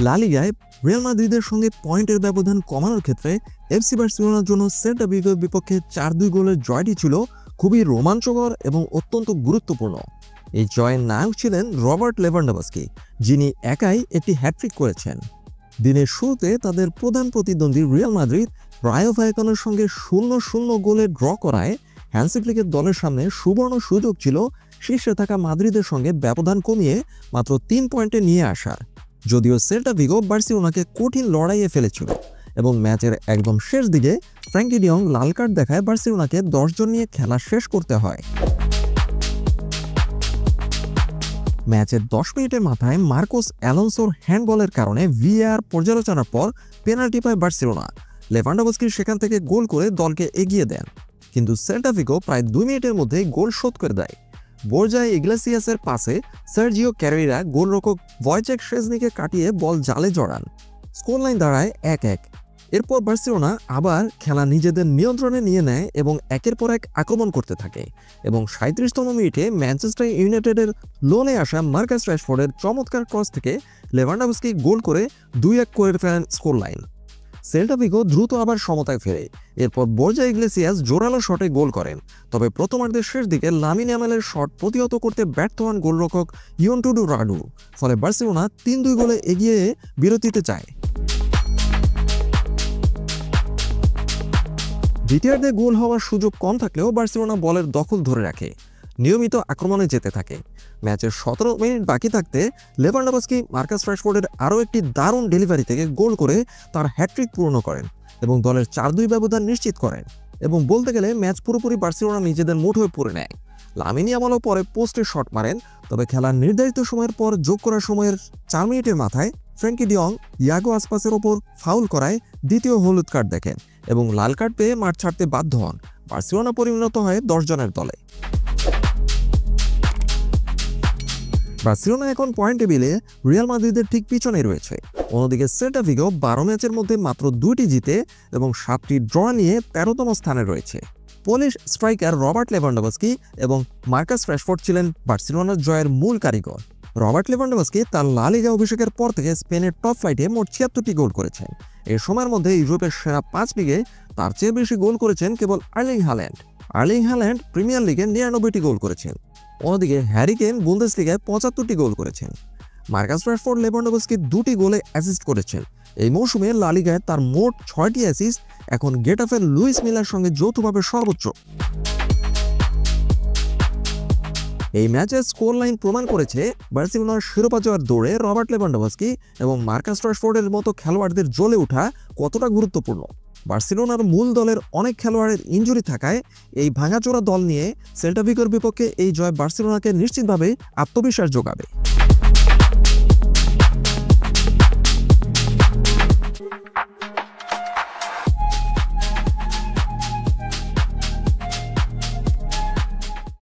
লা লিগায় রিয়াল মাদ্রিদের সঙ্গে পয়েন্টের ব্যবধান কমানোর ক্ষেত্রে এফসি বার্সেলোনার জন্য সেল্টা ভিগোর বিপক্ষে 4-2 গোলের জয়টি ছিল খুবই রোমাঞ্চকর এবং অত্যন্ত গুরুত্বপূর্ণ। এই জয়ের নায়ক ছিলেন রবার্ট লেভানডোভস্কি, যিনি একাই একটি হ্যাট্রিক করেছেন। দিনের শুরুতে তাদের প্রধান প্রতিদ্বন্দ্বী রিয়াল মাদ্রিদ রায়ো ভায়েকানোর সঙ্গে 0-0 গোলে ড্র করায় হ্যান্সি ফ্লিকের দলের সামনে সুবর্ণ সুযোগ ছিল শীর্ষে থাকা মাদ্রিদের সঙ্গে ব্যবধান কমিয়ে মাত্র 3 পয়েন্টে নিয়ে আসার। যদিও সেল্টা ভিগো বার্সেলোনাকে কঠিন লড়াইয়ে ফেলেছিল এবং ম্যাচের একদম শেষ দিকে ফ্র্যাঙ্কি ডিয়ং লাল কার্ড দেখায় বার্সেলোনাকে 10 জন নিয়ে খেলা শেষ করতে হয়। ম্যাচের 10 মিনিটের মাথায় মার্কোস অ্যালোনসোর হ্যান্ডবলের কারণে ভিএআর পর্যালোচনার পর পেনাল্টি পায় বার্সেলোনা। লেভানডোভস্কি সেখান থেকে গোল করে দলকে এগিয়ে দেন, কিন্তু সেল্টা ভিগো প্রায় 2 মিনিটের মধ্যেই গোল শোধ করে দেয়। বোরজা ইগলেসিয়াসের পাসে সার্জিও ক্যারেরা গোলরক্ষক ভয়েচেক শেজনিকে কাটিয়ে বল জালে জড়ান। স্কোর লাইন দাঁড়ায় 1-1। এরপর বার্সেলোনা আবার খেলা নিজেদের নিয়ন্ত্রণে নিয়ে নেয় এবং একের পর এক আক্রমণ করতে থাকে এবং 37তম মিনিটে ম্যানচেস্টার ইউনাইটেডের লোনে আসা মার্কাস রাশফোর্ডের চমৎকার ক্রস থেকে লেভানডোভস্কি গোল করে 2-1 করে ফেলেন স্কোর লাইন। সেল্টা ভিগো দ্রুত আবার সমতায় ফেরে। এরপর বোরজা ইগলেসিয়াস জোরালো শটে গোল করেন, তবে প্রথমার্ধের শেষ দিকে লামিন ইয়ামালের শট প্রতিহত করতে ব্যর্থ হন গোলরক্ষক ইয়ন্টুডু রাডু। ফলে বার্সেলোনা 3-2 গোলে এগিয়ে বিরতিতে যায়। দ্বিতীয়ার্ধে গোল হওয়ার সুযোগ কম থাকলেও বার্সেলোনা বলের দখল ধরে রাখে, নিয়মিত আক্রমণে যেতে থাকে। ম্যাচের 17 মিনিট বাকি থাকতে লেভানডোভস্কি মার্কাস রাশফোর্ডের আরও একটি দারুণ ডেলিভারি থেকে গোল করে তার হ্যাট্রিক পূর্ণ করেন এবং দলের 4-2 ব্যবধান নিশ্চিত করেন। এবং বলতে গেলে ম্যাচ পুরোপুরি বার্সেলোনা নিজেদের মুঠোয় পড়ে নেয়। লামিন ইয়ামালও পরে পোস্টে শট মারেন, তবে খেলার নির্ধারিত সময়ের পর যোগ করার সময়ের 4 মিনিটের মাথায় ফ্র্যাঙ্কি ডিয়ং ইয়াগো আসপাসের ওপর ফাউল করায় দ্বিতীয় হলুদ কার্ড দেখেন এবং লাল কার্ড পেয়ে মাঠ ছাড়তে বাধ্য হন। বার্সেলোনা পরিণত হয় 10 জনের দলে। বার্সেলোনা এখন পয়েন্ট টেবিলে রিয়াল মাদ্রিদের ঠিক পিছনে রয়েছে। অন্যদিকে সেল্টা ভিগো 12 ম্যাচের মধ্যে মাত্র 2টি জিতে এবং 7টি ড্র নিয়ে 13তম স্থানে রয়েছে। পোলিশ স্ট্রাইকার রবার্ট লেভানডোভস্কি এবং মার্কাস রাশফোর্ড ছিলেন বার্সেলোনার জয়ের মূল কারিগর। রবার্ট লেভানডোভস্কি তার লা লিগা অভিষেকের পর থেকে স্পেনের টপ ফ্লাইটে মোট 76টি গোল করেছেন। এই সময়ের মধ্যে ইউরোপের সেরা 5 লিগে তার চেয়ে বেশি গোল করেছেন কেবল আর্লিং হ্যাল্যান্ড প্রিমিয়ার লিগে 99টি গোল করেছেন। অন্যদিকে হ্যারি কেন বুন্দেসলিগায় 75টি গোল করেছেন। মার্কাস রাশফোর্ড লেভানডোভস্কি 2টি গোলে অ্যাসিস্ট করেছেন। এই মৌসুমে লা লিগায় তার মোট 6টি অ্যাসিস্ট এখন গেটাফের লুইস মিলার সঙ্গে যৌথভাবে সর্বোচ্চ। এই ম্যাচের স্কোর লাইন প্রমাণ করেছে বার্সেলোনার শিরোপা জয়ের দৌড়ে রবার্ট লেভানডোভস্কি এবং মার্কাস রাশফোর্ডের মতো খেলোয়াড়দের জ্বলে ওঠা কতটা গুরুত্বপূর্ণ। বার্সেলোনার মূল দলের অনেক খেলোয়াড়ের ইনজুরি থাকায় এই ভাঙাচোরা দল নিয়ে সেল্টা ভিগোর বিপক্ষে এই জয় বার্সেলোনাকে নিশ্চিতভাবে আত্মবিশ্বাস যোগাবে।